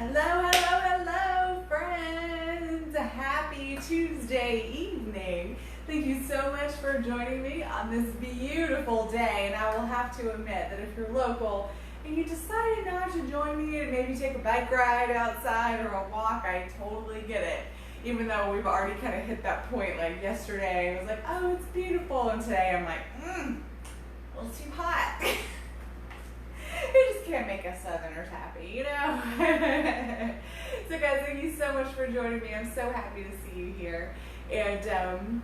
Hello, hello, hello, friends! Happy Tuesday evening. Thank you so much for joining me on this beautiful day. And I will have to admit that if you're local and you decided not to join me and maybe take a bike ride outside or a walk, I totally get it. Even though we've already kind of hit that point, like yesterday, I was like, oh, it's beautiful. And today I'm like, a little too hot. You just can't make us Southerners happy, you know? So guys, thank you so much for joining me. I'm so happy to see you here. And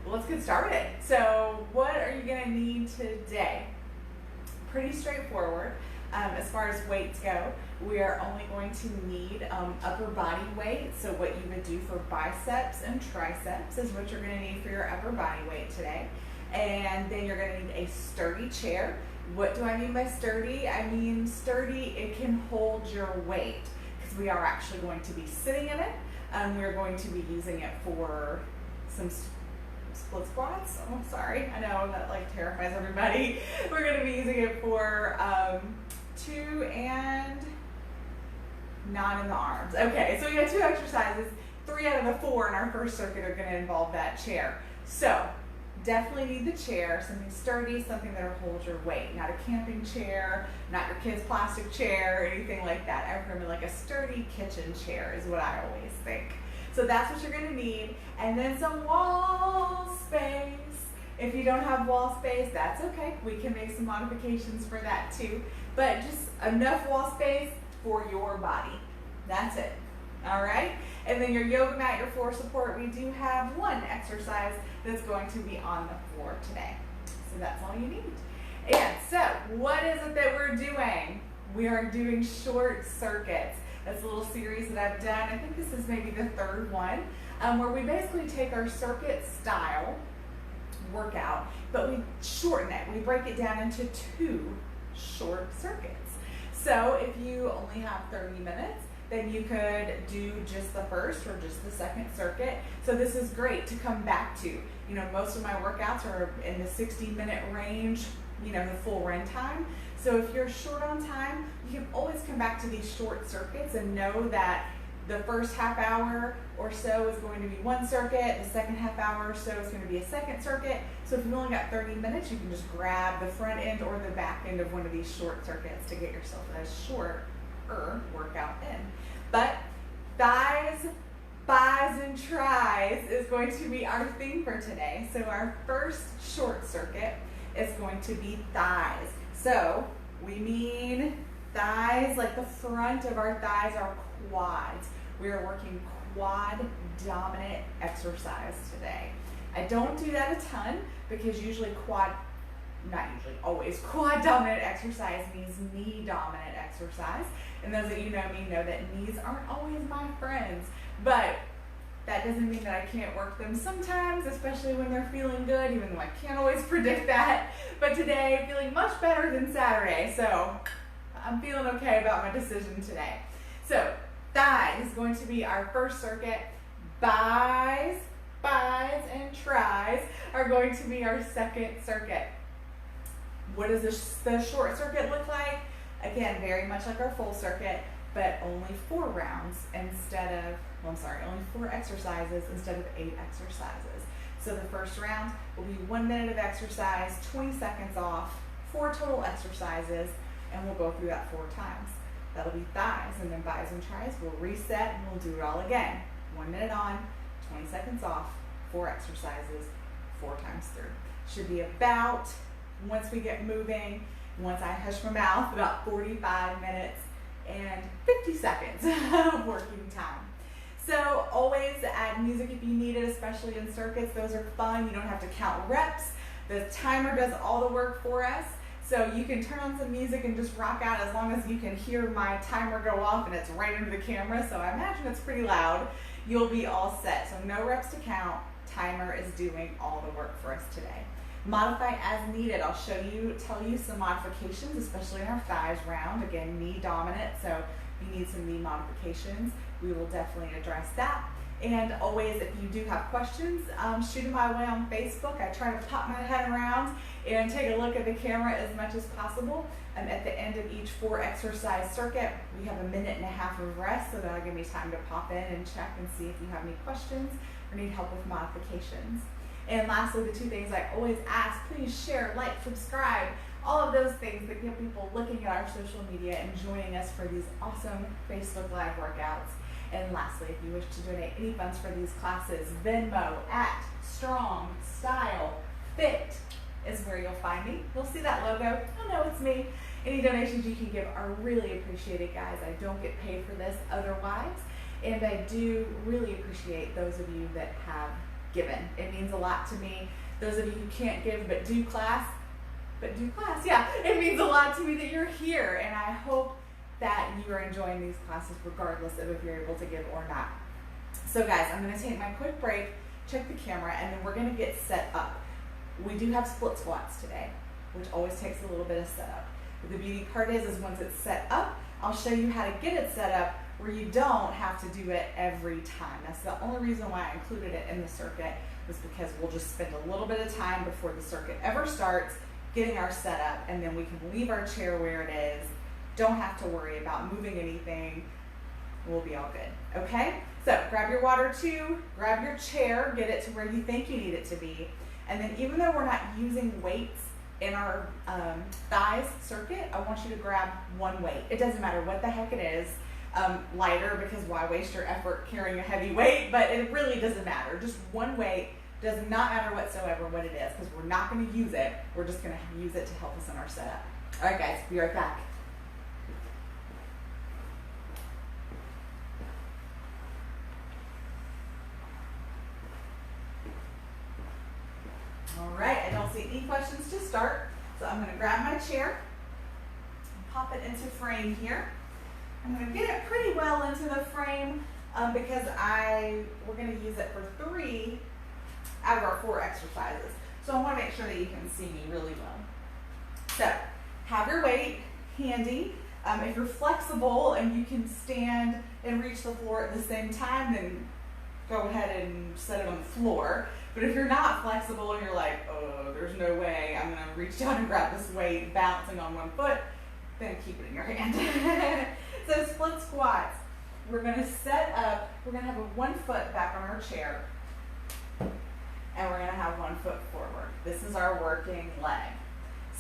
let's get started. So what are you gonna need today? Pretty straightforward. As far as weights go, we are only going to need upper body weight. So what you would do for biceps and triceps is what you're gonna need for your upper body weight today. And then you're gonna need a sturdy chair. What do I mean by sturdy? I mean sturdy, it can hold your weight because we are actually going to be sitting in it. We're going to be using it for some split squats. Oh, sorry, I know that like terrifies everybody. We're going to be using it for 2 and 9 in the arms. Okay, so we got 2 exercises. 3 out of the 4 in our first circuit are going to involve that chair. So definitely need the chair, something sturdy, something that will hold your weight. Not a camping chair, not your kid's plastic chair, or anything like that. I recommend like a sturdy kitchen chair is what I always think. So that's what you're gonna need. And then some wall space. If you don't have wall space, that's okay. We can make some modifications for that too. But just enough wall space for your body. That's it. All right? And then your yoga mat, your floor support, we do have 1 exercise that's going to be on the floor today. So that's all you need. And so what is it that we're doing? We are doing short circuits. That's a little series that I've done. I think this is maybe the 3rd one, where we basically take our circuit style workout, but we shorten it. We break it down into 2 short circuits. So if you only have 30 minutes, then you could do just the first or just the second circuit. So this is great to come back to. You know, most of my workouts are in the 60-minute range, you know, the full run time. So if you're short on time, you can always come back to these short circuits and know that the first half hour or so is going to be 1 circuit, the second half hour or so is going to be a second circuit. So if you've only got 30 minutes, you can just grab the front end or the back end of one of these short circuits to get yourself a shorter workout in. But thighs, bis, and tris is going to be our theme for today. So our first short circuit is going to be thighs. So we mean thighs, like the front of our thighs are quads. We are working quad dominant exercise today. I don't do that a ton because always quad dominant exercise means knee dominant exercise. And those of you know me know that knees aren't always my friends, but that doesn't mean that I can't work them sometimes, especially when they're feeling good, even though I can't always predict that. But today I'm feeling much better than Saturday, so I'm feeling okay about my decision today. So thighs is going to be our first circuit. Bis, and tris are going to be our second circuit. What does the short circuit look like? Again, very much like our full circuit, but only 4 rounds only 4 exercises instead of 8 exercises. So the first round will be 1 minute of exercise, 20 seconds off, 4 total exercises, and we'll go through that 4 times. That'll be thighs, and then bis and tris, we'll reset and we'll do it all again. 1 minute on, 20 seconds off, 4 exercises, 4 times through. Should be about, once we get moving, once I hush my mouth, about 45 minutes and 50 seconds of working time. So always add music if you need it, especially in circuits. Those are fun. You don't have to count reps. The timer does all the work for us. So you can turn on some music and just rock out as long as you can hear my timer go off and it's right into the camera. So I imagine it's pretty loud. You'll be all set. So no reps to count. Timer is doing all the work for us today. Modify as needed. I'll tell you some modifications, especially in our thighs round. Again, knee dominant, so if you need some knee modifications, we will definitely address that. And always, if you do have questions, shoot them my way on Facebook. I try to pop my head around and take a look at the camera as much as possible. At the end of each 4 exercise circuit, we have a minute and a half of rest, so that'll give me time to pop in and check and see if you have any questions or need help with modifications. And lastly, the 2 things I always ask, please share, like, subscribe, all of those things that get people looking at our social media and joining us for these awesome Facebook Live workouts. And lastly, if you wish to donate any funds for these classes, Venmo at Strong Style Fit is where you'll find me. You'll see that logo. Oh no, it's me. Any donations you can give are really appreciated, guys. I don't get paid for this otherwise, and I do really appreciate those of you that have given. It means a lot to me. Those of you who can't give but do class, yeah, it means a lot to me that you're here, and I hope that you are enjoying these classes regardless of if you're able to give or not. So guys, I'm going to take my quick break, check the camera, and then we're going to get set up. We do have split squats today, which always takes a little bit of setup. But the beauty part is once it's set up, I'll show you how to get it set up where you don't have to do it every time. That's the only reason why I included it in the circuit, was because we'll just spend a little bit of time before the circuit ever starts getting our setup, and then we can leave our chair where it is. Don't have to worry about moving anything. We'll be all good, okay? So grab your water too, grab your chair, get it to where you think you need it to be. And then even though we're not using weights in our thighs circuit, I want you to grab one weight. It doesn't matter what the heck it is. Lighter, because why waste your effort carrying a heavy weight, but it really doesn't matter. Just one weight, does not matter whatsoever what it is, because we're not going to use it. We're just going to use it to help us in our setup. All right, guys, be right back. All right, I don't see any questions to start, so I'm going to grab my chair and pop it into frame here. I'm going to get it pretty well into the frame because we're going to use it for 3 out of our 4 exercises. So I want to make sure that you can see me really well. So have your weight handy. If you're flexible and you can stand and reach the floor at the same time, then go ahead and set it on the floor. But if you're not flexible and you're like, oh, there's no way I'm going to reach down and grab this weight balancing on one foot, then keep it in your hand. So split squats, we're going to set up, we're going to have a 1 foot back on our chair, and we're going to have 1 foot forward. This is our working leg.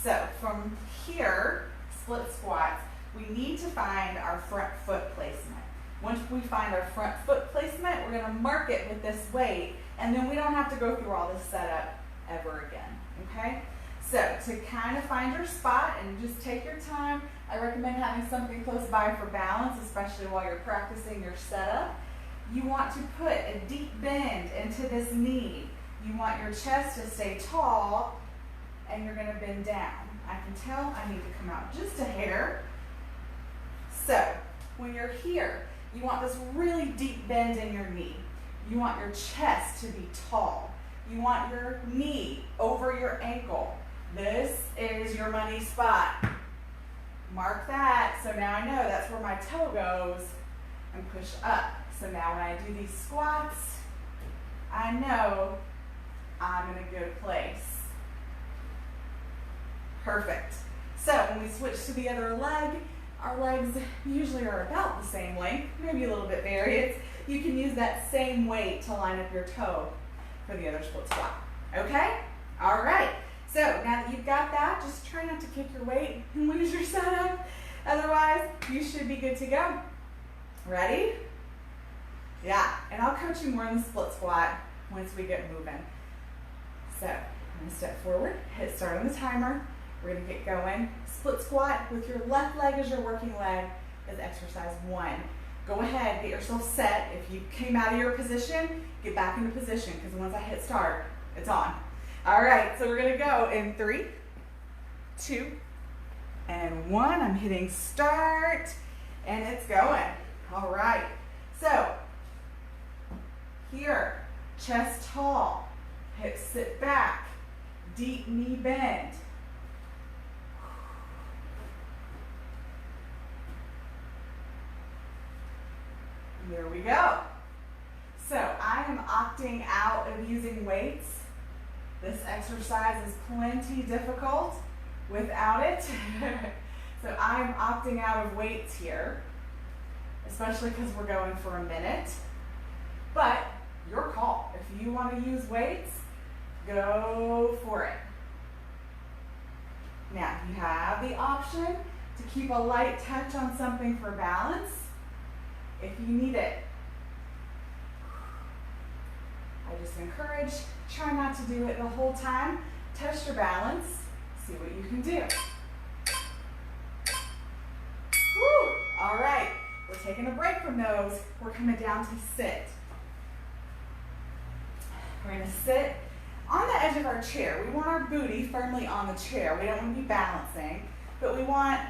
So from here, split squats, we need to find our front foot placement. Once we find our front foot placement, we're going to mark it with this weight, and then we don't have to go through all this setup ever again, okay? So to kind of find your spot and just take your time, I recommend having something close by for balance, especially while you're practicing your setup. You want to put a deep bend into this knee. You want your chest to stay tall, and you're going to bend down. I can tell I need to come out just a hair. So when you're here, you want this really deep bend in your knee. You want your chest to be tall. You want your knee over your ankle. This is your money spot. Mark that, so now I know that's where my toe goes, and push up. So now when I do these squats, I know I'm in a good place. Perfect. So when we switch to the other leg, our legs usually are about the same length, maybe a little bit varied. You can use that same weight to line up your toe for the other split squat. Okay? All right. So now that you've got that, just try not to kick your weight and lose your setup. Otherwise, you should be good to go. Ready? Yeah, and I'll coach you more in the split squat once we get moving. So I'm going to step forward, hit start on the timer. We're going to get going. Split squat with your left leg as your working leg is exercise 1. Go ahead, get yourself set. If you came out of your position, get back into position, because once I hit start, it's on. All right, so we're going to go in 3, 2, and 1. I'm hitting start, and it's going. All right, so here, chest tall, hips sit back, deep knee bend. There we go. So I am opting out of using weights. This exercise is plenty difficult without it. I'm opting out of weights here, especially because we're going for a minute. But your call. If you want to use weights, go for it. Now, you have the option to keep a light touch on something for balance if you need it. I just encourage, try not to do it the whole time. Test your balance, see what you can do. Woo! All right, we're taking a break from those. We're coming down to sit. We're gonna sit on the edge of our chair. We want our booty firmly on the chair. We don't want to be balancing, but we want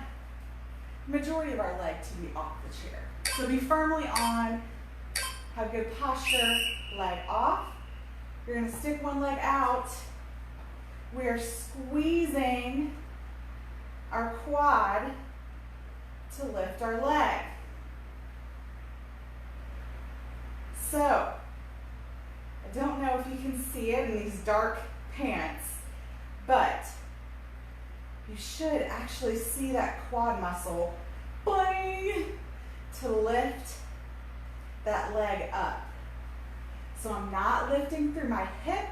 the majority of our leg to be off the chair. So be firmly on, have good posture, leg off. You're going to stick one leg out. We are squeezing our quad to lift our leg. So, I don't know if you can see it in these dark pants, but you should actually see that quad muscle, boing, to lift that leg up. So I'm not lifting through my hip,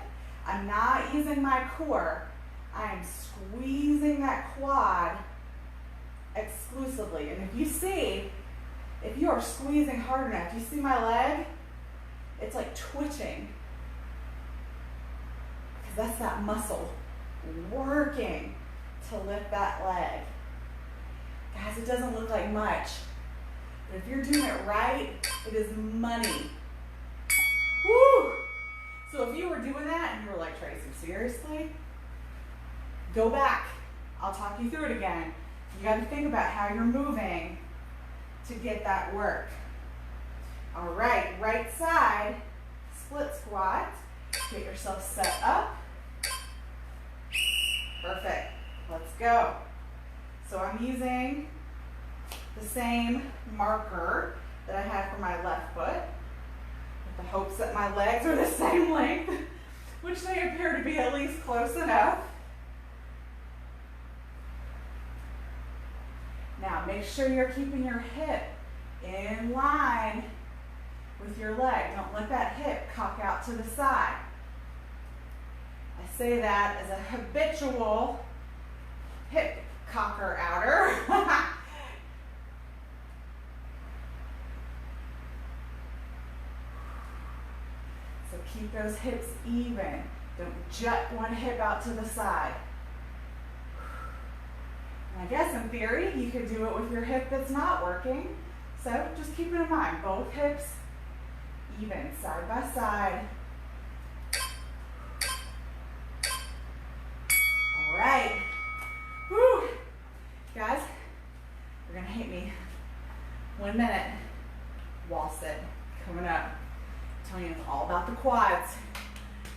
I'm not using my core, I am squeezing that quad exclusively. And if you are squeezing hard enough, you see my leg? It's like twitching. Because that's that muscle working to lift that leg. Guys, it doesn't look like much, but if you're doing it right, it is money. Woo! So if you were doing that and you were like, Tracy, seriously? Go back. I'll talk you through it again. You got to think about how you're moving to get that work. All right, right side, split squat. Get yourself set up. Perfect. Let's go. So I'm using the same marker that I had for my left foot, with the hopes that my legs are the same length, which they appear to be at least close enough. Now make sure you're keeping your hip in line with your leg. Don't let that hip cock out to the side. I say that as a habitual hip cocker outer. So keep those hips even. Don't jut one hip out to the side. And I guess in theory, you could do it with your hip that's not working. So just keep it in mind, both hips even, side by side. All right. Woo! Guys, you're gonna hate me. 1 minute wall sit coming up. I'm telling you, it's all about the quads.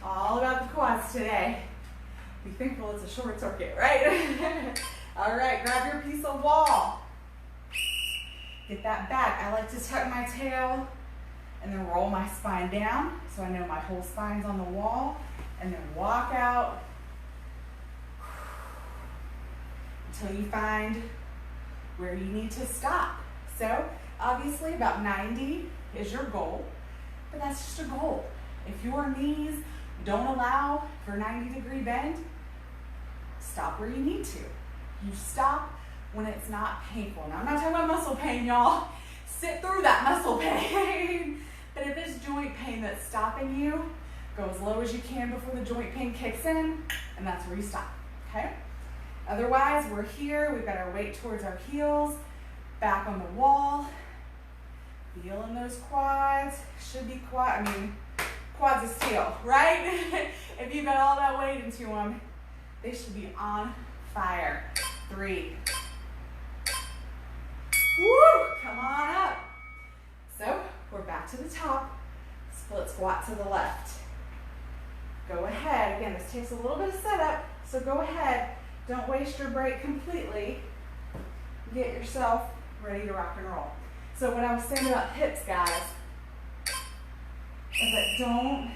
All about the quads today. Be thankful it's a short circuit, right? All right, grab your piece of wall. Get that back. I like to tuck my tail and then roll my spine down so I know my whole spine's on the wall, and then walk out until you find where you need to stop. So obviously about 90 is your goal, but that's just a goal. If your knees don't allow for 90-degree bend, stop where you need to. You stop when it's not painful. Now I'm not talking about muscle pain, y'all. Sit through that muscle pain. But if it's joint pain that's stopping you, go as low as you can before the joint pain kicks in, and that's where you stop, okay? Otherwise, we're here, we've got our weight towards our heels, back on the wall, feeling those quads. Should be quads of steel, right? If you've got all that weight into them, they should be on fire. 3. Woo! Come on up. So we're back to the top. Split squat to the left. Go ahead. Again, this takes a little bit of setup, so go ahead. Don't waste your break completely. Get yourself ready to rock and roll. So what I was saying about hips, guys, is that don't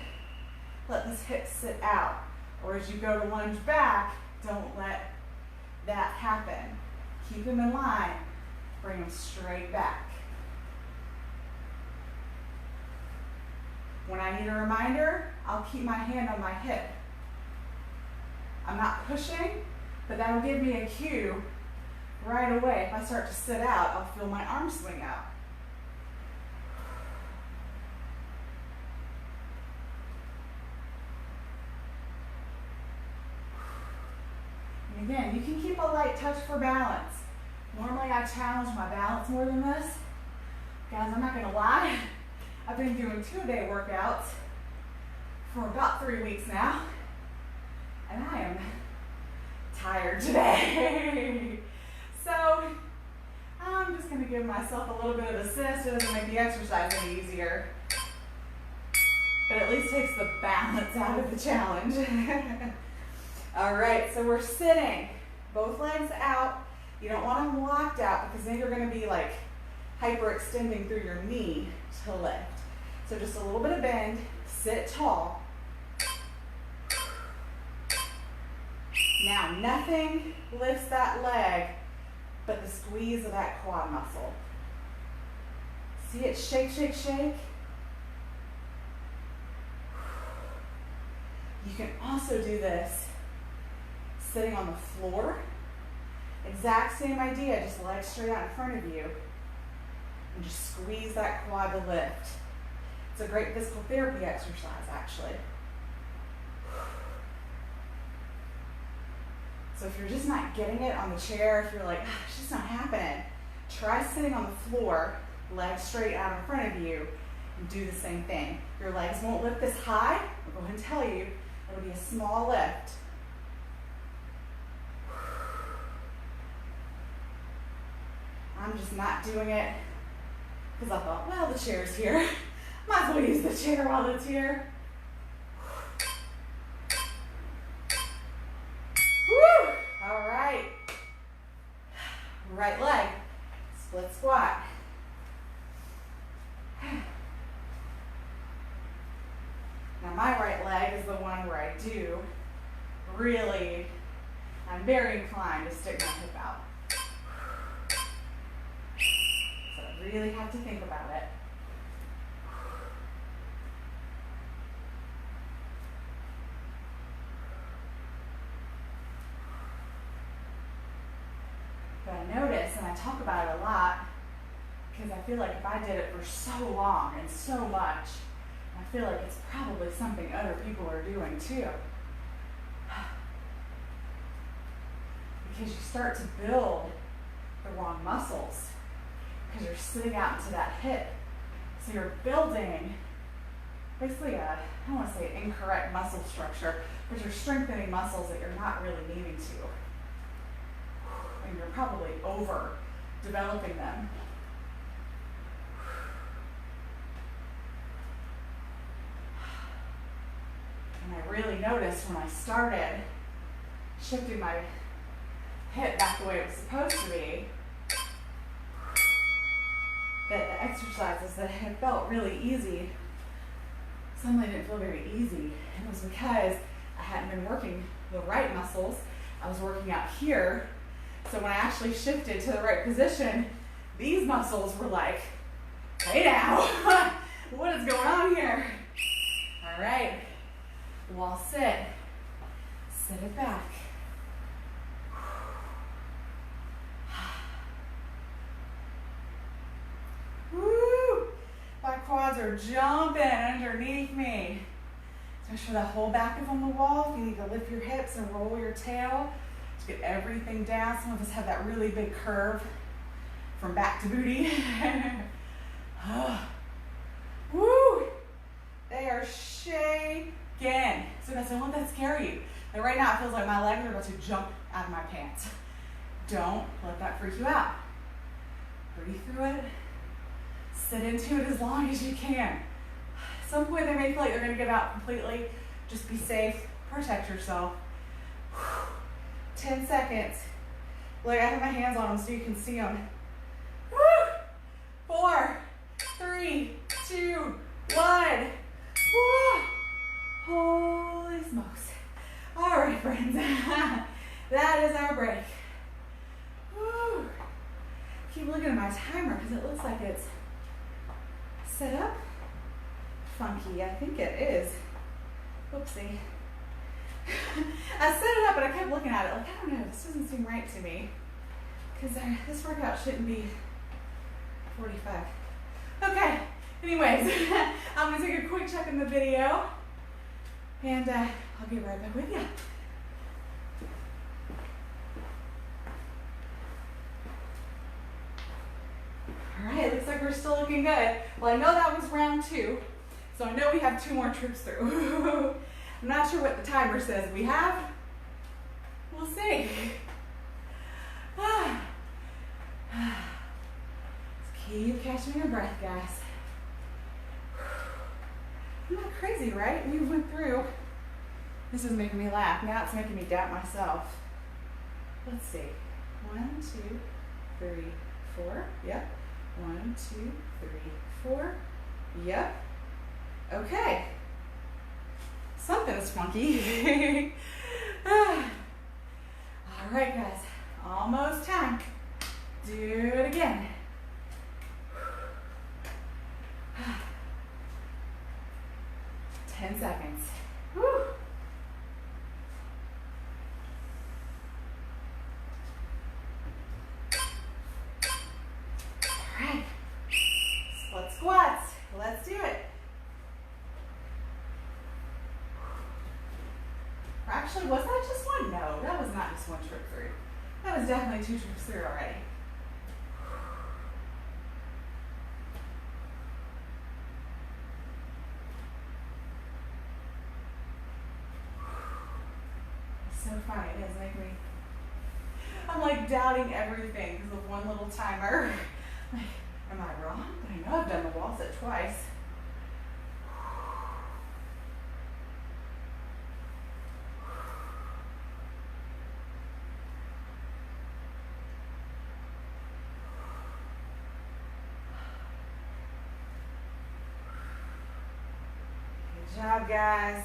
let this hip sit out. Or as you go to lunge back, don't let that happen. Keep them in line. Bring them straight back. When I need a reminder, I'll keep my hand on my hip. I'm not pushing, but that'll give me a cue right away. If I start to sit out, I'll feel my arm swing out. And again, you can keep a light touch for balance. Normally I challenge my balance more than this. Guys, I'm not gonna lie. I've been doing 2-a-day workouts for about 3 weeks now, and I am tired today. So I'm just gonna give myself a little bit of assist. It doesn't make the exercise any easier, but at least takes the balance out of the challenge. All right, so we're sitting, both legs out. You don't want them locked out because then you're gonna be like hyperextending through your knee to lift. So just a little bit of bend, sit tall. Now nothing lifts that leg but the squeeze of that quad muscle. See it shake, shake, shake? You can also do this sitting on the floor. Exact same idea, just legs straight out in front of you. And just squeeze that quad to lift. It's a great physical therapy exercise, actually. So if you're just not getting it on the chair, if you're like, it's just not happening, try sitting on the floor, legs straight out in front of you, and do the same thing. Your legs won't lift this high. I'll go ahead and tell you, it'll be a small lift. I'm just not doing it because I thought, well, the chair's here. Might as well use the chair while it's here. Woo! All right. Right leg, split squat. Now my right leg is the one where I do really, I'm very inclined to stick my hip out. So I really have to think about it. But I notice, and I talk about it a lot, because I feel like if I did it for so long and so much, I feel like it's probably something other people are doing too. Because you start to build the wrong muscles, because you're sitting out into that hip. So you're building basically I don't want to say incorrect muscle structure, but you're strengthening muscles that you're not really needing to. And you're probably over developing them. And I really noticed when I started shifting my hip back the way it was supposed to be, that the exercises that had felt really easy suddenly didn't feel very easy. And it was because I hadn't been working the right muscles. I was working out here. So when I actually shifted to the right position, these muscles were like, hey now, what is going on here? All right, wall sit, sit it back. Woo! My quads are jumping underneath me. Especially that whole back is on the wall. If you need to lift your hips and roll your tail to get everything down. Some of us have that really big curve from back to booty. Woo! They are shaking. So guys, don't let that scare you. Like right now, it feels like my legs are about to jump out of my pants. Don't let that freak you out. Breathe through it. Sit into it as long as you can. At some point, they may feel like they're going to get out completely. Just be safe. Protect yourself. 10 seconds. Like I have my hands on them so you can see them. Woo! 4, 3, 2, 1. Woo! Holy smokes. All right, friends. That is our break. Woo! my timer because it looks like it's set up funky. I think it is. Oopsie. I set it up, but I kept looking at it like, I don't know, this doesn't seem right to me. Because this workout shouldn't be 45. Okay, anyways, I'm going to take a quick check in the video. And I'll get right back with you. All right, looks like we're still looking good. Well, I know that was round 2, so I know we have 2 more trips through. I'm not sure what the timer says we have. We'll see. Let's keep catching your breath, guys. Not crazy, right? We went through. This is making me laugh. Now it's making me doubt myself. Let's see. 1, 2, 3, 4. Yep. 1, 2, 3, 4. Yep. Okay. Something's funky. All right, guys. Almost time. Do it again. 10 seconds. Woo. All right. Split squats. Let's do it. Actually, was that just one? No, that was not just one trip through. That was definitely 2 trips through already. So funny, it does make me, I'm like doubting everything because of one little timer. Like, am I wrong? But I know I've done the wall sit twice. Good job, guys.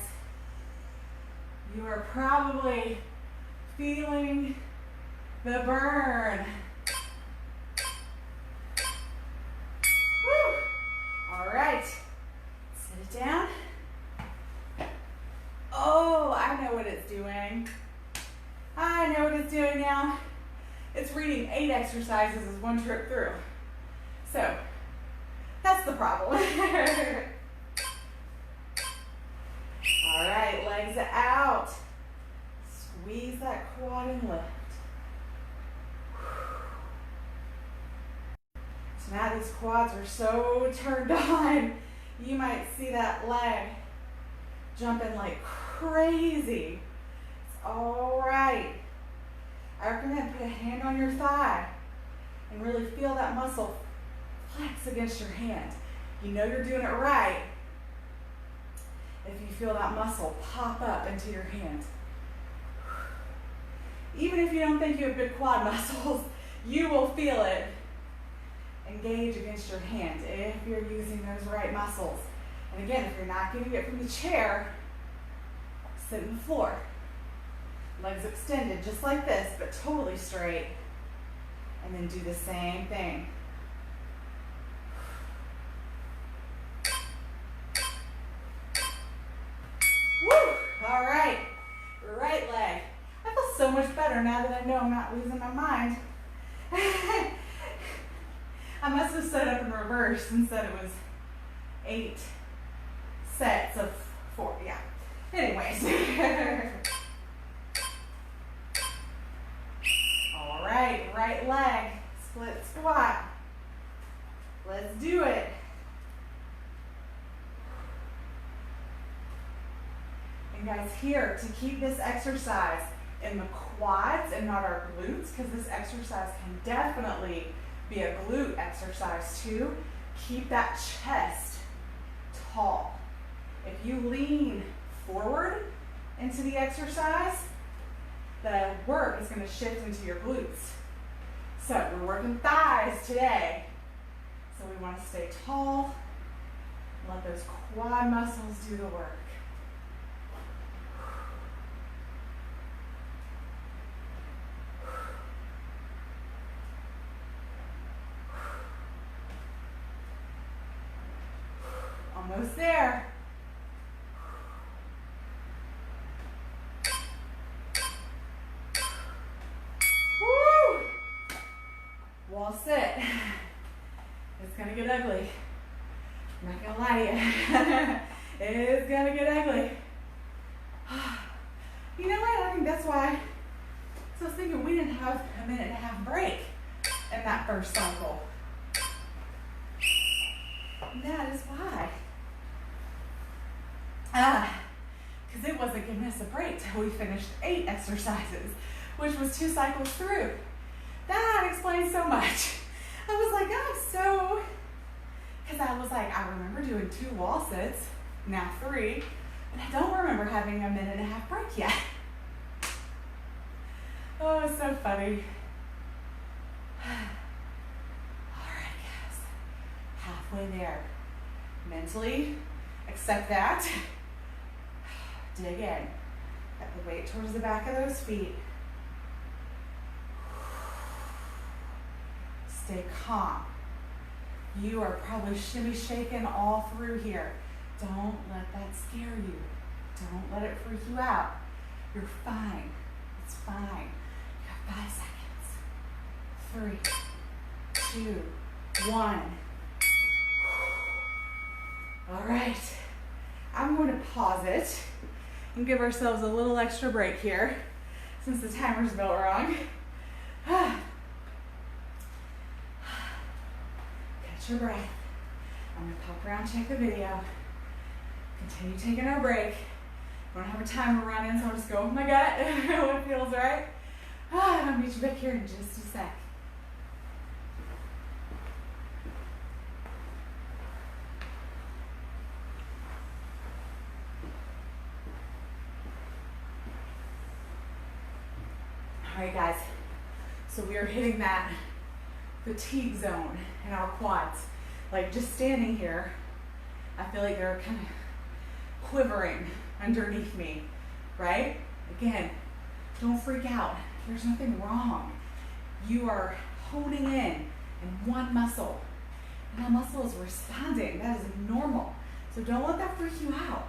You are probably feeling the burn. Woo! All right, sit it down. Oh, I know what it's doing. I know what it's doing now. It's reading 8 exercises as one trip through. So, that's the problem. All right, legs out. Squeeze that quad and lift. So now these quads are so turned on, you might see that leg jumping like crazy. It's all right. I recommend put a hand on your thigh and really feel that muscle flex against your hand. You know you're doing it right if you feel that muscle pop up into your hand. Even if you don't think you have big quad muscles, you will feel it engage against your hand if you're using those right muscles. And again, if you're not getting it from the chair, sit on the floor. Legs extended just like this, but totally straight. And then do the same thing. Woo! All right, right leg. I feel so much better now that I know I'm not losing my mind. I must have set up in reverse and said it was 8 sets of 4. Yeah. Anyways. All right, right leg, split squat. Let's do it. And guys, here, to keep this exercise in the quads and not our glutes, because this exercise can definitely be a glute exercise too, keep that chest tall. If you lean forward into the exercise, the work is going to shift into your glutes. So we're working thighs today. So we want to stay tall, let those quad muscles do the work. Almost there. Woo! Wall sit. It's gonna get ugly. I'm not gonna lie to you. It's gonna get ugly. You know what? I think that's why. So I was thinking we didn't have a minute and a half break in that first cycle. And that is why. Because it wasn't giving us a break till we finished 8 exercises, which was 2 cycles through. That explains so much. I was like, because I was like, I remember doing 2 wall sits, now 3, but I don't remember having a minute and a half break yet. Oh, it's so funny. All right, guys, halfway there. Mentally, accept that. Dig in. Got the weight towards the back of those feet. Stay calm. You are probably shimmy shaking all through here. Don't let that scare you. Don't let it freak you out. You're fine. It's fine. You have 5 seconds. 3, 2, 1. All right. I'm going to pause it and give ourselves a little extra break here since the timer's built wrong. Catch your breath. I'm going to pop around, check the video. Continue taking our break. I don't have a timer running, so I'll just go with my gut. What feels right. I'll meet you back here in just a sec. All right, guys. So we are hitting that fatigue zone in our quads. Like just standing here, I feel like they're kind of quivering underneath me, right? Again, don't freak out. There's nothing wrong. You are honing in one muscle, and that muscle is responding. That is normal. So don't let that freak you out.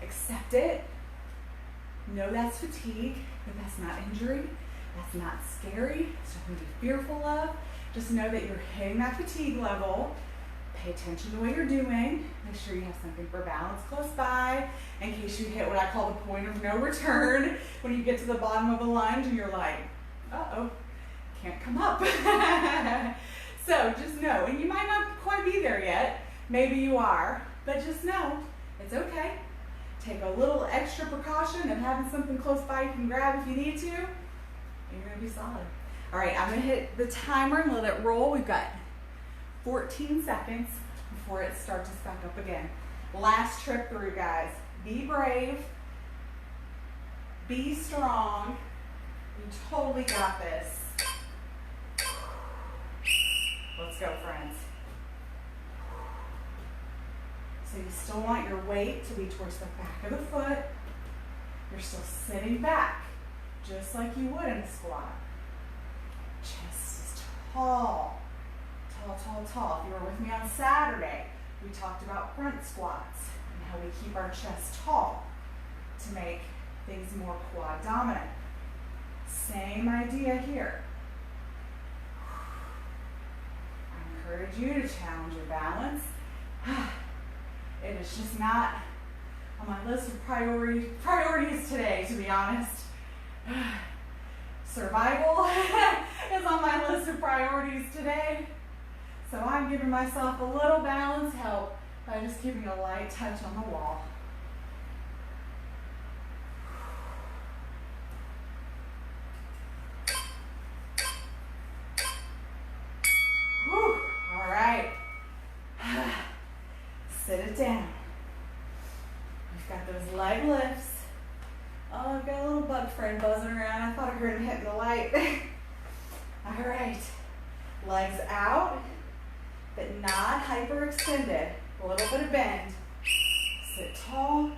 Accept it. Know that's fatigue, but that's not injury. That's not scary. It's nothing to be fearful of. Just know that you're hitting that fatigue level. Pay attention to what you're doing. Make sure you have something for balance close by in case you hit what I call the point of no return. When you get to the bottom of a lunge and you're like, uh-oh, can't come up. So just know, and you might not quite be there yet. Maybe you are, but just know it's okay. Take a little extra precaution and having something close by you can grab if you need to, and you're gonna be solid. All right, I'm gonna hit the timer and let it roll. We've got 14 seconds before it starts us back up again. Last trip through, guys. Be brave, be strong. You totally got this. Let's go, friends. So you still want your weight to be towards the back of the foot. You're still sitting back, just like you would in a squat. Chest is tall. Tall, tall, tall. If you were with me on Saturday, we talked about front squats and how we keep our chest tall to make things more quad dominant. Same idea here. I encourage you to challenge your balance. It is just not on my list of priorities today, to be honest. Survival is on my list of priorities today. So I'm giving myself a little balance help by just keeping a light touch on the wall. Whew. All right. Sit it down. We've got those leg lifts. Oh, I've got a little bug friend buzzing around. I thought I heard him hitting the light. All right. Legs out, but not hyperextended. A little bit of bend. Sit tall.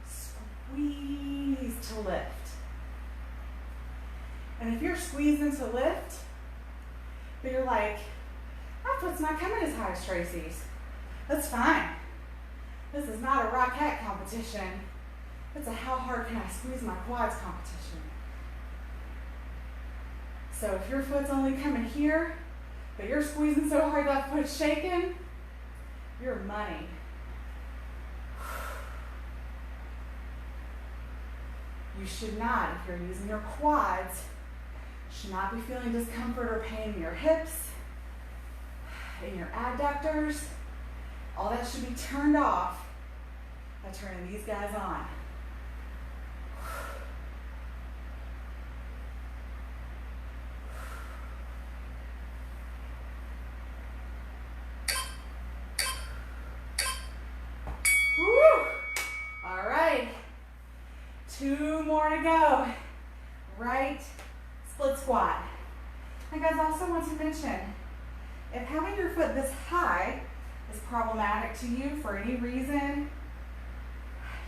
Squeeze to lift. And if you're squeezing to lift, but you're like, my foot's not coming as high as Tracy's. That's fine. This is not a rocket competition. It's a how hard can I squeeze my quads competition. So if your foot's only coming here, but you're squeezing so hard that foot's shaking, you're money. You should not, if you're using your quads, should not be feeling discomfort or pain in your hips, in your adductors. All that should be turned off by turning these guys on. Woo! All right, 2 more to go. Right split squat. I guys also want to mention, if having your foot this high is problematic to you for any reason,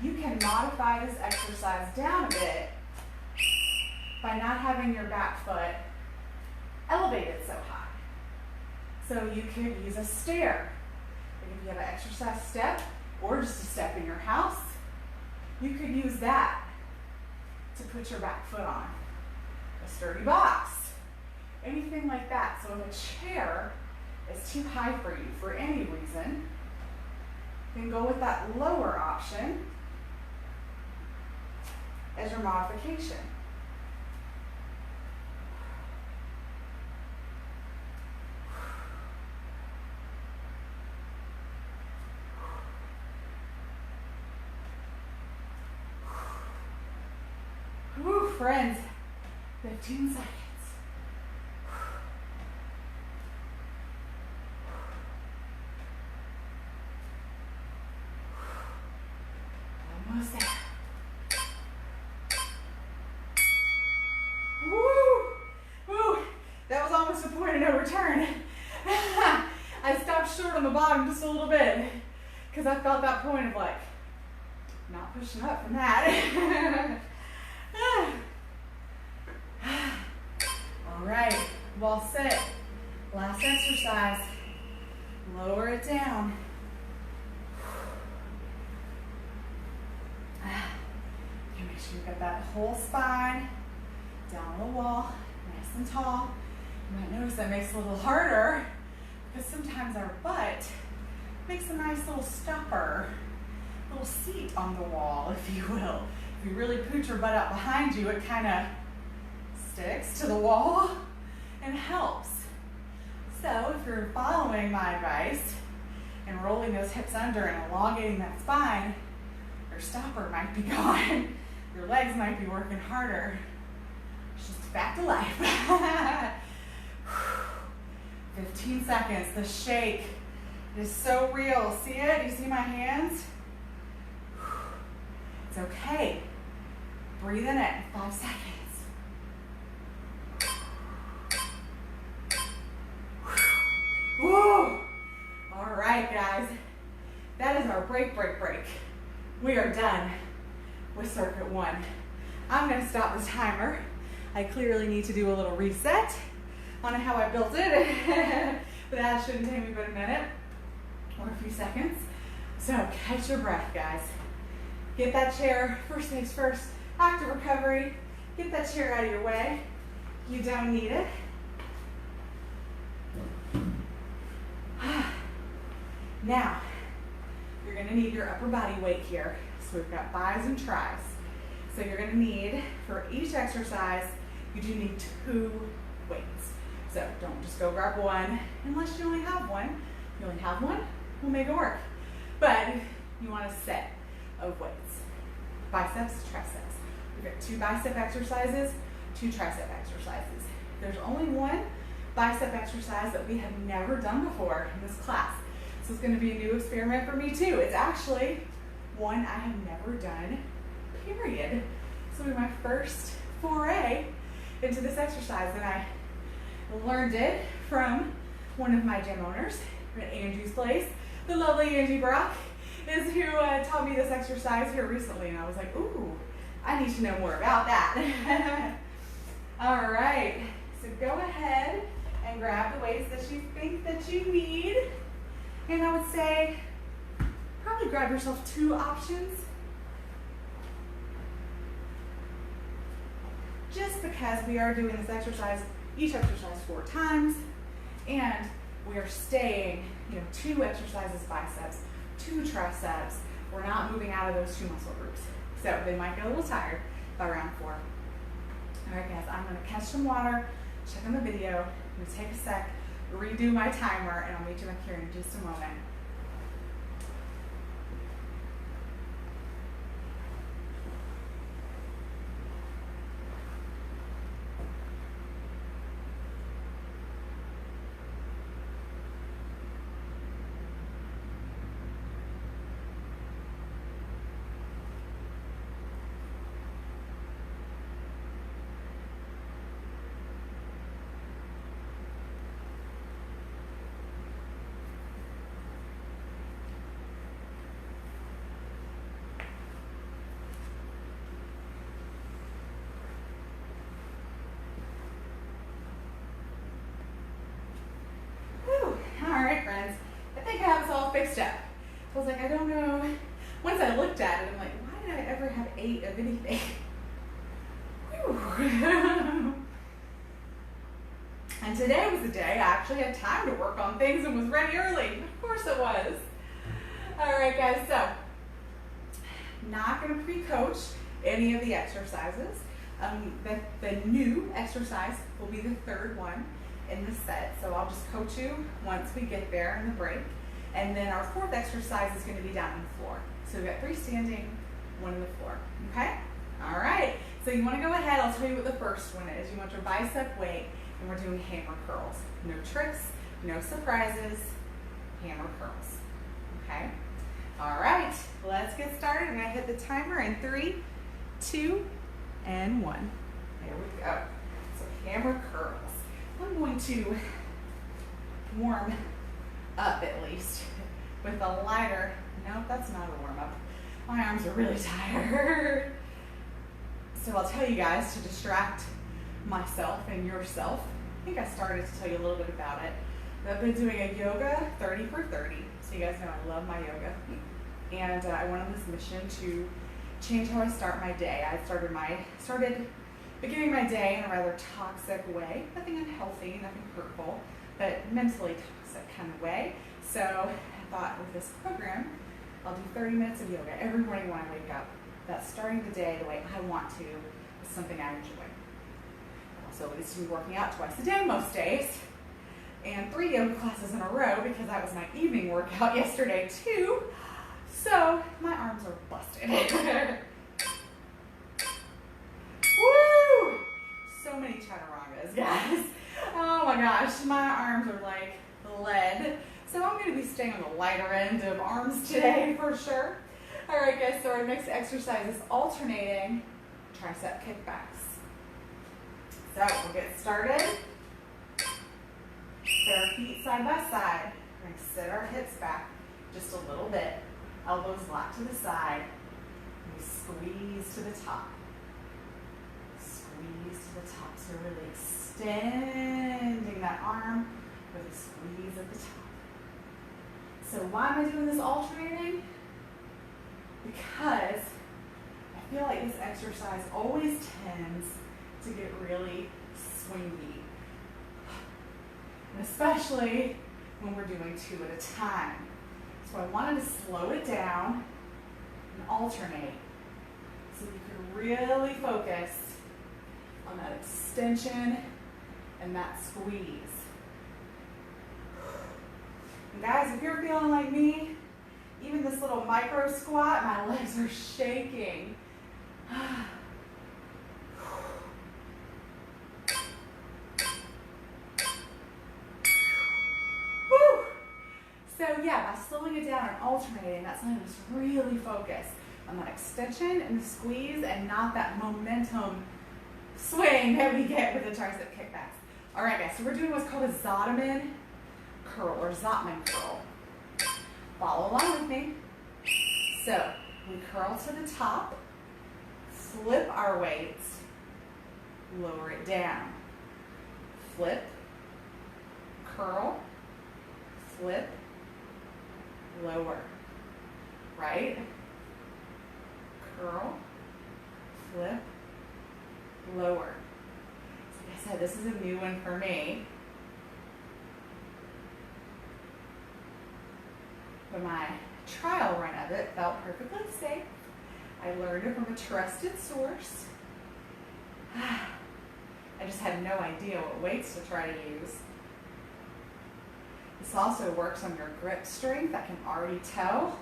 you can modify this exercise down a bit by not having your back foot elevated so high. So you could use a stair. Like if you have an exercise step or just a step in your house, you could use that to put your back foot on. A sturdy box, anything like that. So if a chair is too high for you for any reason, then go with that lower option as your modification. Woo, friends, 15 seconds. Almost there. Woo! That was almost a point of no return. I stopped short on the bottom just a little bit because I felt that point of like, not pushing up from that. All right, well sit. Last exercise. Lower it down. Okay, make sure you've got that whole spine down the wall, nice and tall. You might notice that makes it a little harder because sometimes our butt makes a nice little stopper, little seat on the wall, if you will. If you really put your butt out behind you, it kind of sticks to the wall and helps. So if you're following my advice and rolling those hips under and elongating that spine, your stopper might be gone. Your legs might be working harder. It's just back to life. 15 seconds. The shake is so real. See it? You see my hands? It's okay. Breathe in it. 5 seconds. Woo! All right, guys. That is our break. We are done with circuit 1. I'm going to stop the timer. I clearly need to do a little reset on how I built it. But that shouldn't take me but a minute or a few seconds. So catch your breath, guys. Get that chair, first things first, active recovery. Get that chair out of your way. You don't need it. Now, you're gonna need your upper body weight here. So we've got bis and tris. So you're gonna need, for each exercise, you do need 2 weights. So don't just go grab one unless you only have one. If you only have one, we'll make it work. But you want a set of weights. Biceps, triceps. We've got 2 bicep exercises, 2 tricep exercises. There's only one bicep exercise that we have never done before in this class. So it's going to be a new experiment for me too. It's actually one I have never done, period. So it'll be my first foray into this exercise, and I learned it from one of my gym owners at Angie's place. The lovely Angie Brock is who taught me this exercise here recently, and I was like, ooh, I need to know more about that. All right, so go ahead and grab the weights that you think that you need. And I would say probably grab yourself 2 options. Just because we are doing this exercise, each exercise 4 times, and we are staying, 2 exercises biceps, 2 triceps. We're not moving out of those 2 muscle groups. So they might get a little tired by round 4. All right, guys, I'm gonna catch some water, check on the video, I'm gonna take a sec, redo my timer, and I'll meet you back here in just a moment. All right, friends, I think I have this all fixed up. I was like, I don't know. Once I looked at it, I'm like, why did I ever have 8 of anything? And today was the day I actually had time to work on things and was ready early. Of course it was. All right, guys, so not going to pre-coach any of the exercises. The new exercise will be the 3rd one in the set, so I'll just coach you once we get there in the break. And then our 4th exercise is going to be down on the floor. So we've got 3 standing, 1 on the floor. Okay? All right. So you want to go ahead, I'll tell you what the first one is. You want your bicep weight, and we're doing hammer curls. No tricks, no surprises, hammer curls. Okay? All right, let's get started. I'm going to hit the timer in 3, 2, and 1. There we go. So hammer curls. I'm going to warm up at least with a lighter. No, that's not a warm up. My arms are really tired. So I'll tell you guys to distract myself and yourself. I think I started to tell you a little bit about it. I've been doing a yoga 30 for 30. So you guys know I love my yoga. And I went on this mission to change how I start my day. I started beginning my day in a rather toxic way. Nothing unhealthy, nothing hurtful, but mentally toxic kind of way. So I thought with this program, I'll do 30 minutes of yoga every morning when I wake up. That's starting the day the way I want to with something I enjoy. I also used to be working out twice a day most days, and 3 yoga classes in a row because that was my evening workout yesterday too. So my arms are busted. Woo! So many chaturangas, guys. Oh my gosh, my arms are like lead. So I'm going to be staying on the lighter end of arms today for sure. All right, guys, so our next exercise is alternating tricep kickbacks. So we'll get started. Set our feet side by side. We're going to sit our hips back just a little bit. Elbows locked to the side. And we squeeze to the top. Squeeze to the top. So really extending that arm with a squeeze at the top. So why am I doing this alternating? Because I feel like this exercise always tends to get really swingy. And especially when we're doing 2 at a time. So I wanted to slow it down and alternate so you can really focus on that extension and that squeeze. And guys, if you're feeling like me, even this little micro squat, my legs are shaking. Woo! So yeah, by slowing it down and alternating, that's letting us really focus on that extension and the squeeze and not that momentum swing that we get with the tricep kickbacks. All right, guys, so we're doing what's called a Zodomine Curl or Zodomine Curl. Follow along with me. So we curl to the top, flip our weights, lower it down. Flip, curl, flip, lower. right, curl, flip, lower. So like I said, this is a new one for me. But my trial run of it felt perfectly safe. I learned it from a trusted source. I just had no idea what weights to try to use. This also works on your grip strength. I can already tell,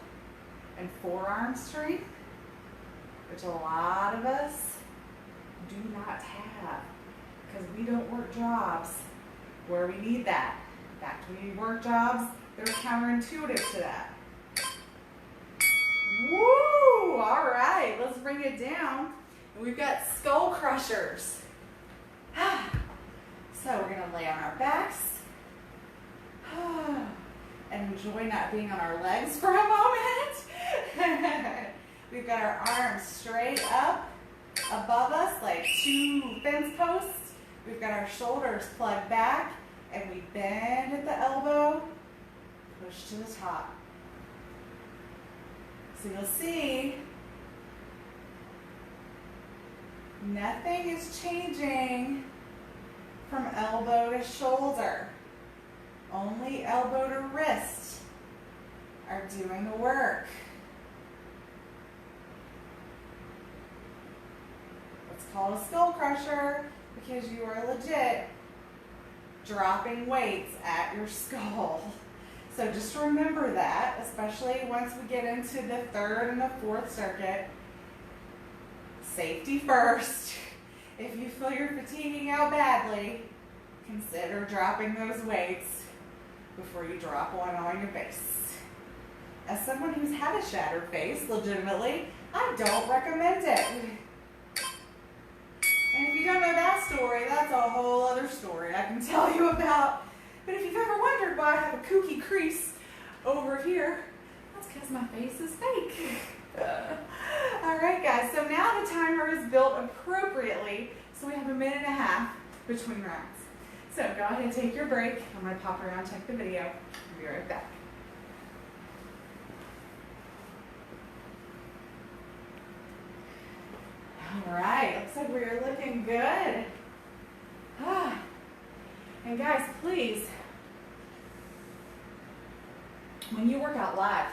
and forearm strength, which a lot of us do not have because we don't work jobs where we need that. In fact, we work jobs that are counterintuitive to that. Woo! All right, let's bring it down. And we've got skull crushers. So we're going to lay on our backs and enjoy not being on our legs for a moment. We've got our arms straight up above us like two fence posts. We've got our shoulders plugged back and we bend at the elbow, push to the top. So you'll see nothing is changing from elbow to shoulder. Only elbow to wrist are doing the work. It's called a skull crusher because you are legit dropping weights at your skull. So just remember that, especially once we get into the third and the fourth circuit. Safety first. If you feel you're fatiguing out badly, consider dropping those weights before you drop one on your face. As someone who's had a shattered face, legitimately, I don't recommend it. And if you don't know that story, that's a whole other story I can tell you about. But if you've ever wondered why I have a kooky crease over here, that's because my face is fake. All right, guys, so now the timer is built appropriately, so we have 1.5 minutes between rounds. So go ahead and take your break. I'm going to pop around, check the video. I'll be right back. All right, looks like we're looking good. And guys, please, when you work out live,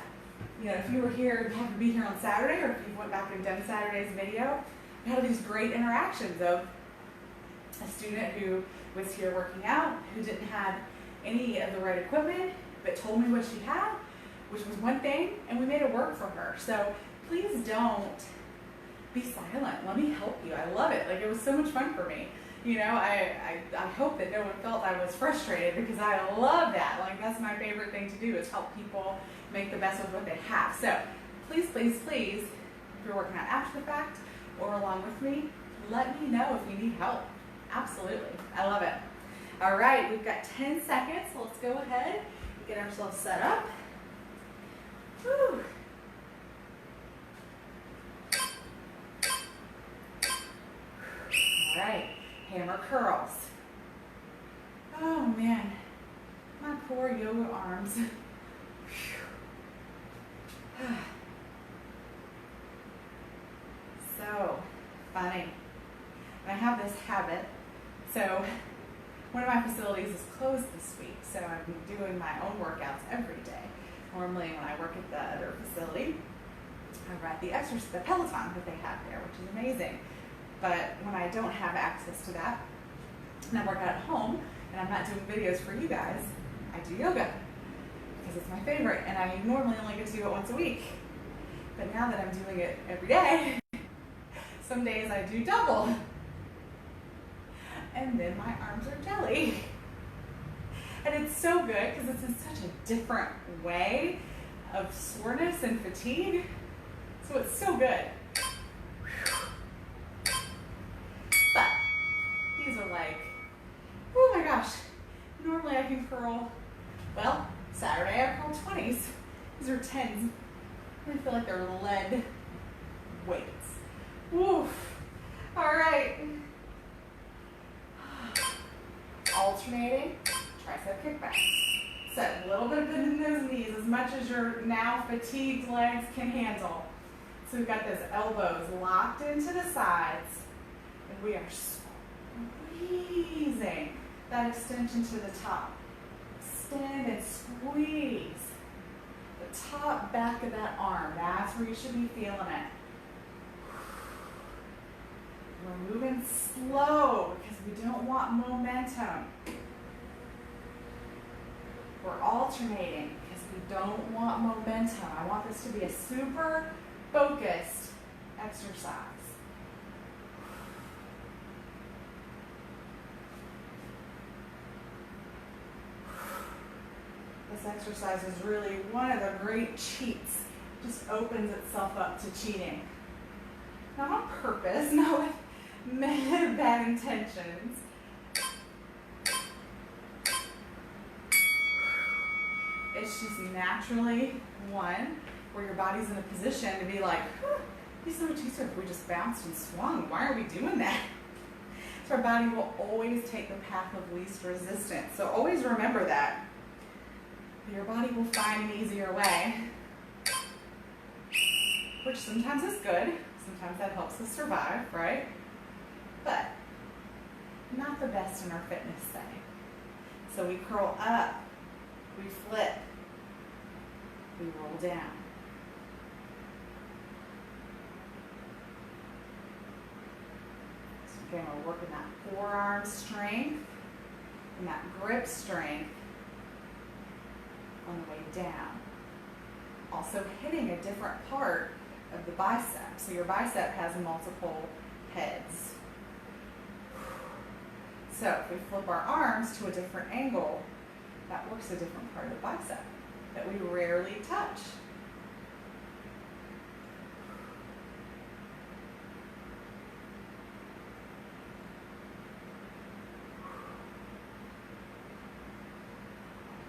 you know, if you were here, you have to be here on Saturday, or if you went back and done Saturday's video, we had these great interactions of a student who was here working out, who didn't have any of the right equipment, but told me what she had, which was one thing, and we made it work for her. So please don't be silent. Let me help you. I love it. Like, it was so much fun for me. You know, I hope that no one felt I was frustrated, because I love that. Like, that's my favorite thing to do, is help people make the best of what they have. So please, please, please, if you're working out after the fact or along with me, let me know if you need help. Absolutely. I love it. All right, we've got 10 seconds. So let's go ahead and get ourselves set up. Whew. All right, hammer curls. Oh man, my poor yoga arms. So funny. And I have this habit. So one of my facilities is closed this week, so I'm doing my own workouts every day. Normally when I work at the other facility, I ride the Peloton that they have there, which is amazing. But when I don't have access to that, and I work out at home, and I'm not doing videos for you guys, I do yoga, because it's my favorite, and I normally only get to do it once a week. But now that I'm doing it every day, some days I do double. And then my arms are jelly. And it's so good because it's in such a different way of soreness and fatigue. So it's so good. But these are like, oh my gosh, normally I can curl, well, Saturday I curl 20s. These are 10s. I feel like they're lead weights. Woof. All right. Alternating tricep kickbacks. So a little bit of bend in those knees, as much as your now fatigued legs can handle. So we've got those elbows locked into the sides, and we are squeezing that extension to the top. Extend and squeeze the top back of that arm. That's where you should be feeling it. We're moving slow because we don't want momentum. We're alternating because we don't want momentum. I want this to be a super focused exercise. This exercise is really one of the great cheats. It just opens itself up to cheating. Not on purpose, not with bad intentions. It's just naturally one where your body's in a position to be like, it'd be so much easier if we just bounced and swung. Why are we doing that? So our body will always take the path of least resistance. So always remember that. Your body will find an easier way, which sometimes is good. Sometimes that helps us survive, right? But not the best in our fitness setting. So we curl up, we flip, we roll down. So again, we're working that forearm strength and that grip strength on the way down. Also hitting a different part of the bicep. So your bicep has multiple heads. So if we flip our arms to a different angle, that works a different part of the bicep that we rarely touch.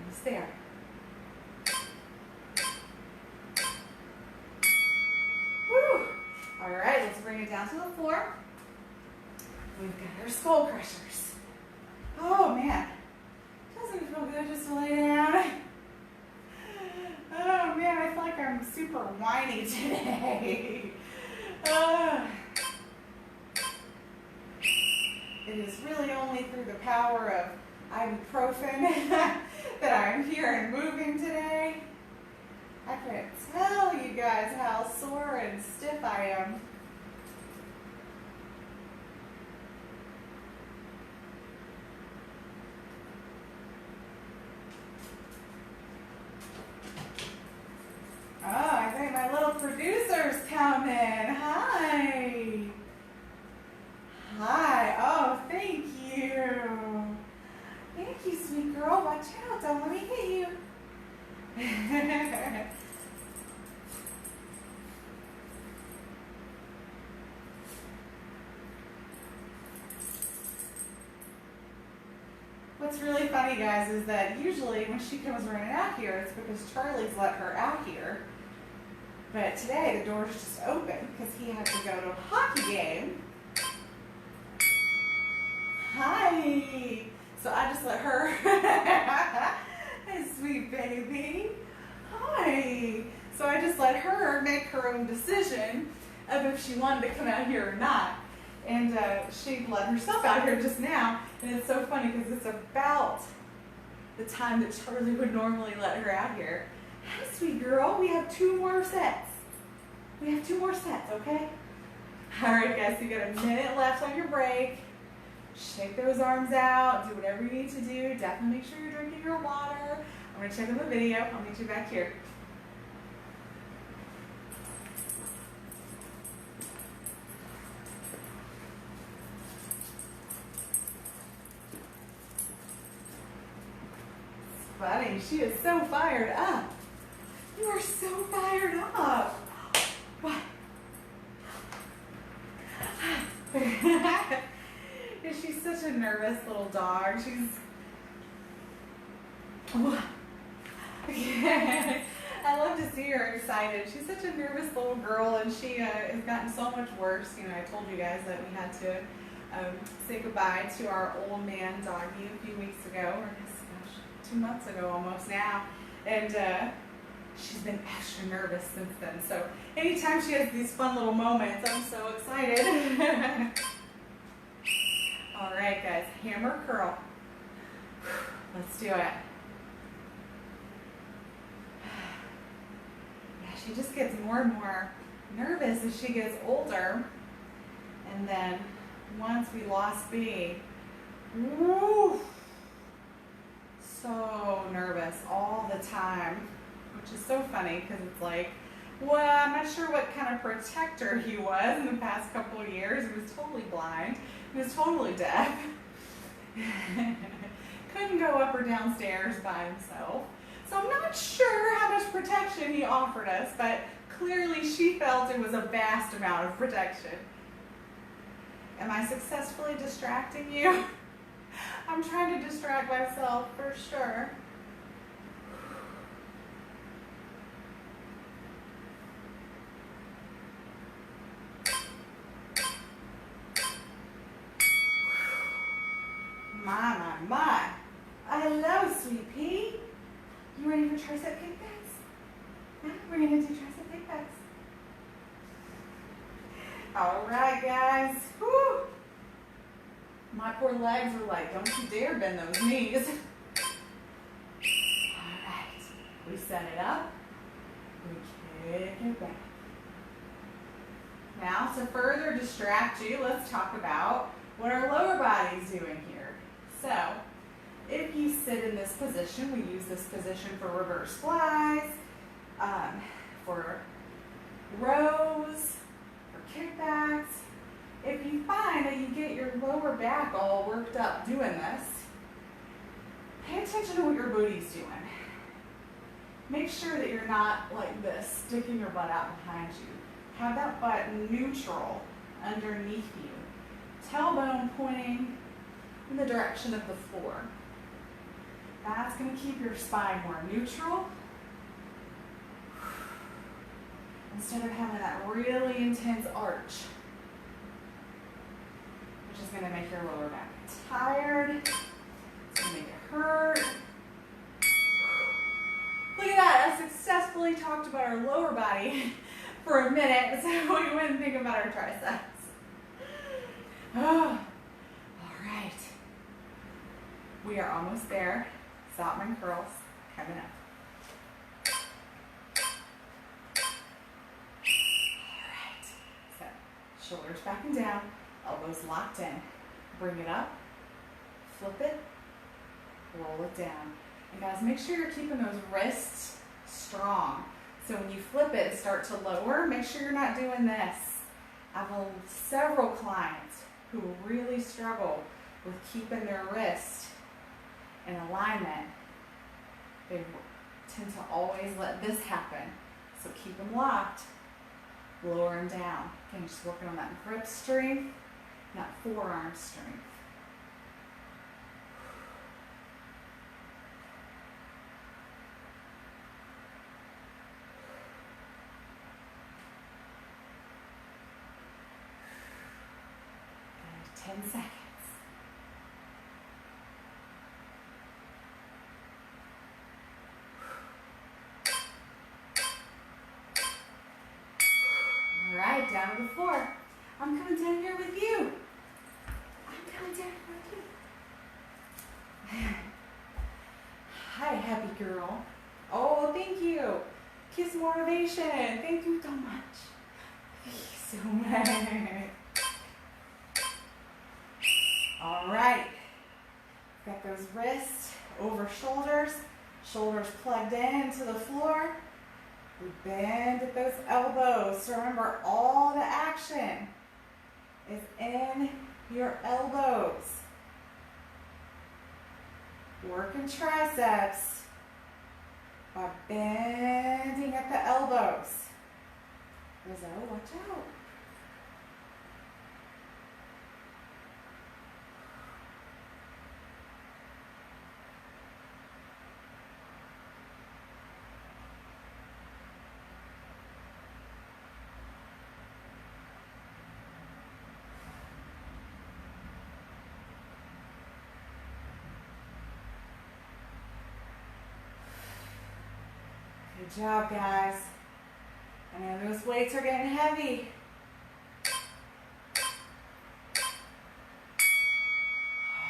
Almost there. All right, let's bring it down to the floor. We've got our skull crushers. Oh man, doesn't it feel good just to lay down? Oh man, I feel like I'm super whiny today. It is really only through the power of ibuprofen that I'm here and moving today. I can't tell you guys how sore and stiff I am. Oh, I think my little producer's coming. Hi. Hi. Oh, thank you. Thank you, sweet girl. Watch out. Don't let me hit you. What's really funny, guys, is that usually when she comes running out here, it's because Charlie's let her out here. But today the door's just open because he had to go to a hockey game. Hi. So I just let her. Hey, sweet baby. Hi. So I just let her make her own decision of if she wanted to come out here or not. And she let herself out here just now. And it's so funny because it's about the time that Charlie would normally let her out here. Hi, sweet girl. We have 2 more sets. We have 2 more sets, okay? All right, guys. So you got a minute left on your break. Shake those arms out. Do whatever you need to do. Definitely make sure you're drinking your water. I'm going to check on the video. I'll meet you back here. Buddy, she is so fired up. You are so fired up. What? She's such a nervous little dog. She's... I love to see her excited. She's such a nervous little girl, and she has gotten so much worse. You know, I told you guys that we had to say goodbye to our old man doggy a few weeks ago, or gosh, 2 months ago almost now. And she's been extra nervous since then. So anytime she has these fun little moments, I'm so excited. All right, guys, hammer curl. Let's do it. Yeah, she just gets more and more nervous as she gets older. And then once we lost B, woo, so nervous all the time, which is so funny because it's like, well, I'm not sure what kind of protector he was in the past couple of years. He was totally blind. He was totally deaf. Couldn't go up or downstairs by himself. So I'm not sure how much protection he offered us, but clearly she felt it was a vast amount of protection. Am I successfully distracting you? I'm trying to distract myself for sure. My. Hello, sweet pea. You ready for tricep kickbacks? Yeah, we're going to do tricep kickbacks. All right, guys. Woo. My poor legs are like, don't you dare bend those knees. All right. We set it up. We kick it back. Now, to further distract you, let's talk about what our lower body is doing here. So, if you sit in this position, we use this position for reverse flies, for rows, for kickbacks. If you find that you get your lower back all worked up doing this, pay attention to what your booty's doing. Make sure that you're not like this, sticking your butt out behind you. Have that butt neutral underneath you. Tailbone pointing in the direction of the floor. That's going to keep your spine more neutral instead of having that really intense arch, which is going to make your lower back tired. It's going to make it hurt. Look at that, I successfully talked about our lower body for a minute, so we wouldn't think about our triceps. Oh, all right. We are almost there. Zodomine curls coming up. All right. So, shoulders back and down, elbows locked in. Bring it up, flip it, roll it down. And guys, make sure you're keeping those wrists strong. So when you flip it and start to lower, make sure you're not doing this. I've had several clients who really struggle with keeping their wrist in alignment. They tend to always let this happen. So keep them locked, lower them down. Again, just working on that grip strength, that forearm strength. Good, 10 seconds. All right, down to the floor. I'm coming down here with you. I'm coming down here with you. Hi, happy girl. Oh, thank you. Kiss motivation. Thank you so much. Thank you so much. All right. Got those wrists over shoulders. Shoulders plugged into the floor. We bend at those elbows. So remember, all the action is in your elbows. Working triceps by bending at the elbows. Rizzo, watch out. Good job, guys. I know those weights are getting heavy.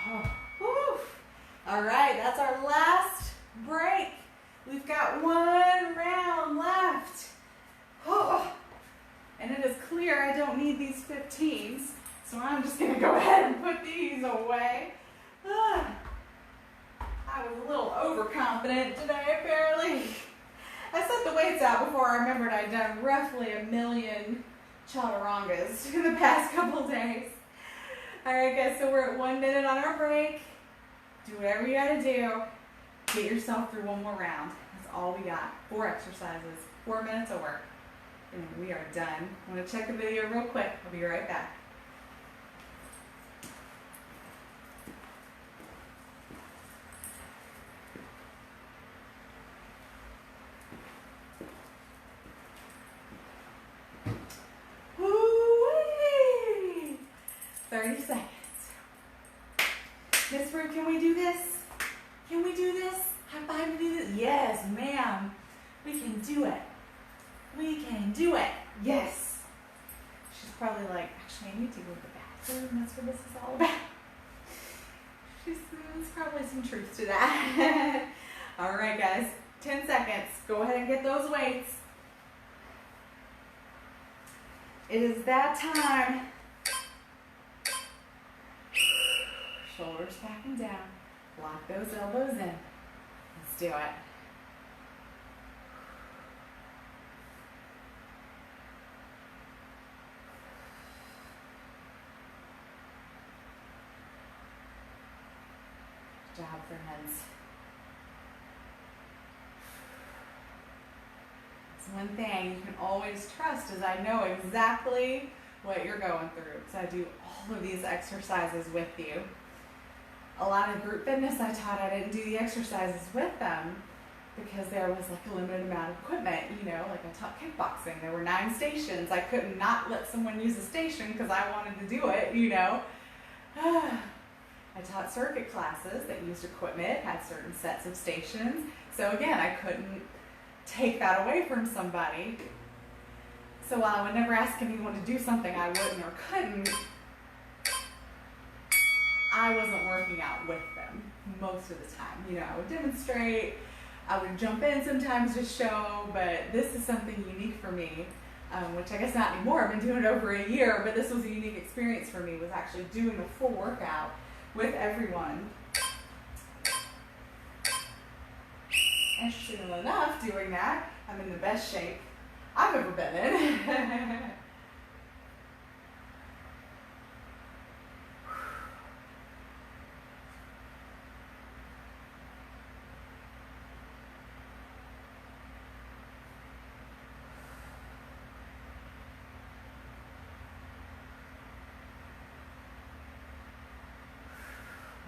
Oh, whew. All right, that's our last break. We've got one round left. Oh, and it is clear I don't need these 15s, so I'm just gonna go ahead and put these away. I was a little overconfident today, apparently. I set the weights out before I remembered I'd done roughly 1 million chaturangas in the past couple days. All right, guys, so we're at 1 minute on our break. Do whatever you gotta do. Get yourself through one more round. That's all we got. 4 exercises, 4 minutes of work, and we are done. I'm gonna check the video real quick. I'll be right back. Woo-wee! 30 seconds. Miss Ruth, can we do this? Can we do this? High five to do this? Yes, ma'am. We can do it. We can do it. Yes. She's probably like, actually, I need to go to the bathroom. That's what this is all about. There's probably some truth to that. All right, guys. 10 seconds. Go ahead and get those weights. It is that time. Shoulders back and down. Lock those elbows in. Let's do it. Good job, friends. It's one thing you can always trust is I know exactly what you're going through because I do all of these exercises with you. A lot of group fitness I taught, I didn't do the exercises with them because there was like a limited amount of equipment, you know, like I taught kickboxing. There were 9 stations. I couldn't not let someone use a station because I wanted to do it, you know. I taught circuit classes that used equipment, had certain sets of stations. So again, I couldn't take that away from somebody. So while I would never ask anyone to do something I wouldn't or couldn't, I wasn't working out with them most of the time. You know, I would demonstrate, I would jump in sometimes to show, but this is something unique for me, which I guess not anymore. I've been doing it over a year, but this was a unique experience for me, was actually doing a full workout with everyone. Interestingly enough, doing that, I'm in the best shape I've ever been in.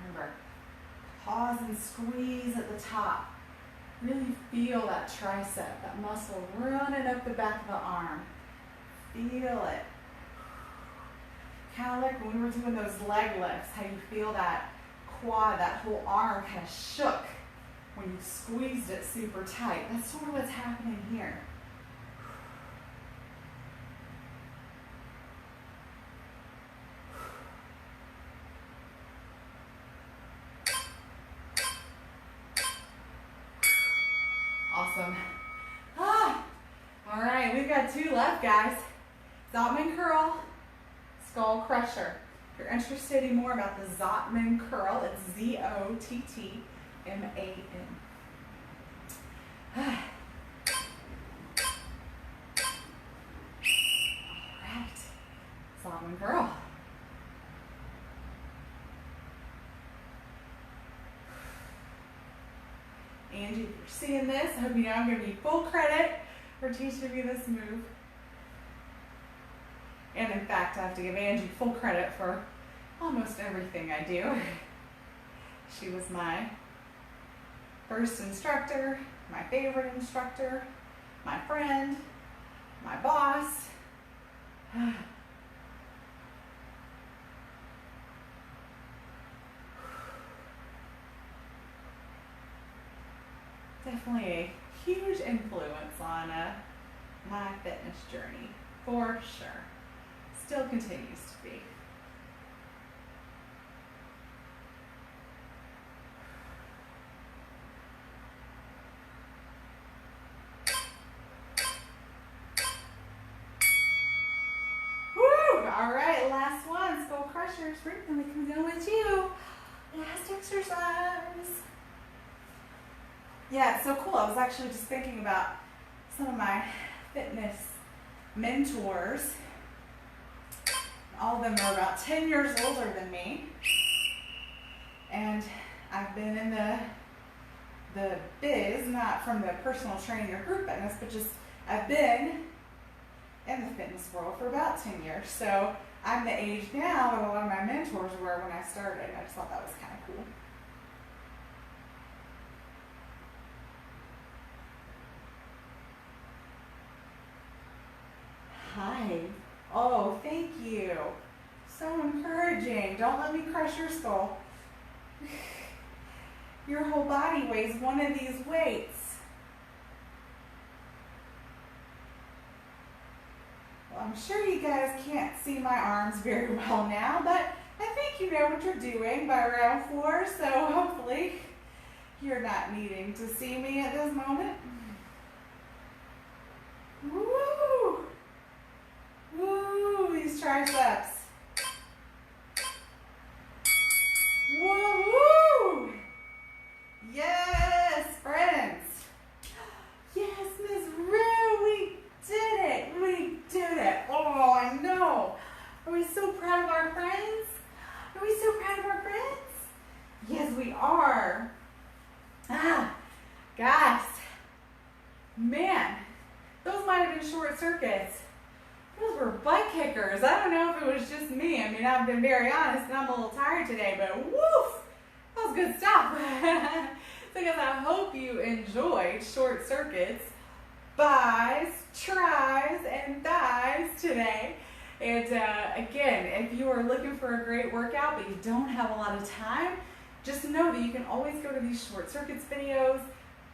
Remember, pause and squeeze at the top. Really feel that tricep, that muscle running up the back of the arm. Feel it. Kind of like when we were doing those leg lifts, how you feel that quad, that whole arm kind of shook when you squeezed it super tight. That's sort of what's happening here. Awesome. All right, we've got 2 left, guys. Zodomine Curl, Skull Crusher. If you're interested in more about the Zodomine Curl, it's Z-O-T-T-M-A-N. All right, Zodomine Curl. Angie, if you're seeing this, I hope you know I'm giving you full credit for teaching me this move. And in fact, I have to give Angie full credit for almost everything I do. She was my first instructor, my favorite instructor, my friend, my boss. definitely a huge influence on my fitness journey, for sure. Still continues to be. Woo! All right, last one. Skull crushers. We're gonna come down with you. Last exercise. Yeah, it's so cool. I was actually just thinking about some of my fitness mentors. All of them are about 10 years older than me. And I've been in the biz, not from the personal training or group fitness, but just I've been in the fitness world for about 10 years. So I'm the age now that a lot of my mentors were when I started. I just thought that was kind of cool. Hi. Oh, thank you. So encouraging. Don't let me crush your skull. Your whole body weighs one of these weights. Well, I'm sure you guys can't see my arms very well now, but I think you know what you're doing by round 4, so hopefully you're not needing to see me at this moment. Woo! Woo! These triceps. Woo! Yes, friends. Yes, Miss Rue, we did it. We did it. Oh, I know. Are we so proud of our friends? Are we so proud of our friends? Yes, we are. Guys. Man, those might have been short circuits. Those were butt kickers. I don't know if it was just me. I mean, I've been very honest and I'm a little tired today, but woof, that was good stuff. So guys, I hope you enjoyed short circuits, bis, tris, and thighs today. And again, if you are looking for a great workout but you don't have a lot of time, just know that you can always go to these short circuits videos.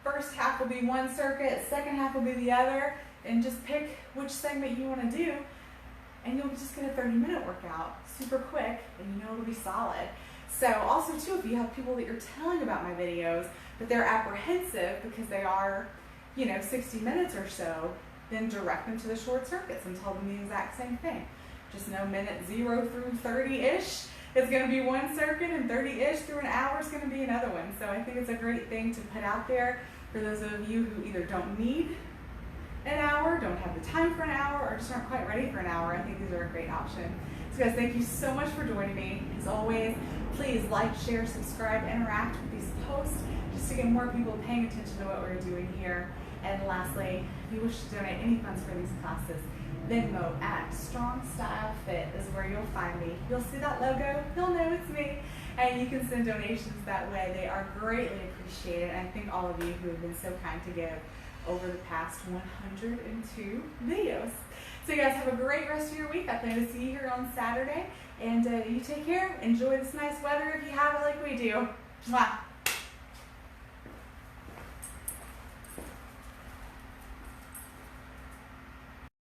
First half will be one circuit, second half will be the other, and just pick which segment you want to do, and you'll just get a 30-minute workout, super quick, and you know it'll be solid. So also too, if you have people that you're telling about my videos, but they're apprehensive because they are, 60 minutes or so, then direct them to the short circuits and tell them the exact same thing. Just know minute 0 through 30-ish is going to be one circuit, and 30-ish through an hour is going to be another one. So I think it's a great thing to put out there for those of you who either don't need an hour, don't have the time for an hour, or just aren't quite ready for an hour. I think these are a great option. So guys, thank you so much for joining me. As always, please like, share, subscribe, interact with these posts just to get more people paying attention to what we're doing here. And lastly, if you wish to donate any funds for these classes, Venmo at Strong Style Fit is where you'll find me. You'll see that logo, you'll know it's me, and you can send donations that way. They are greatly appreciated, and I thank all of you who have been so kind to give over the past 102 videos. So you guys have a great rest of your week. I plan to see you here on Saturday, and you take care. Enjoy this nice weather if you have it like we do. Mwah.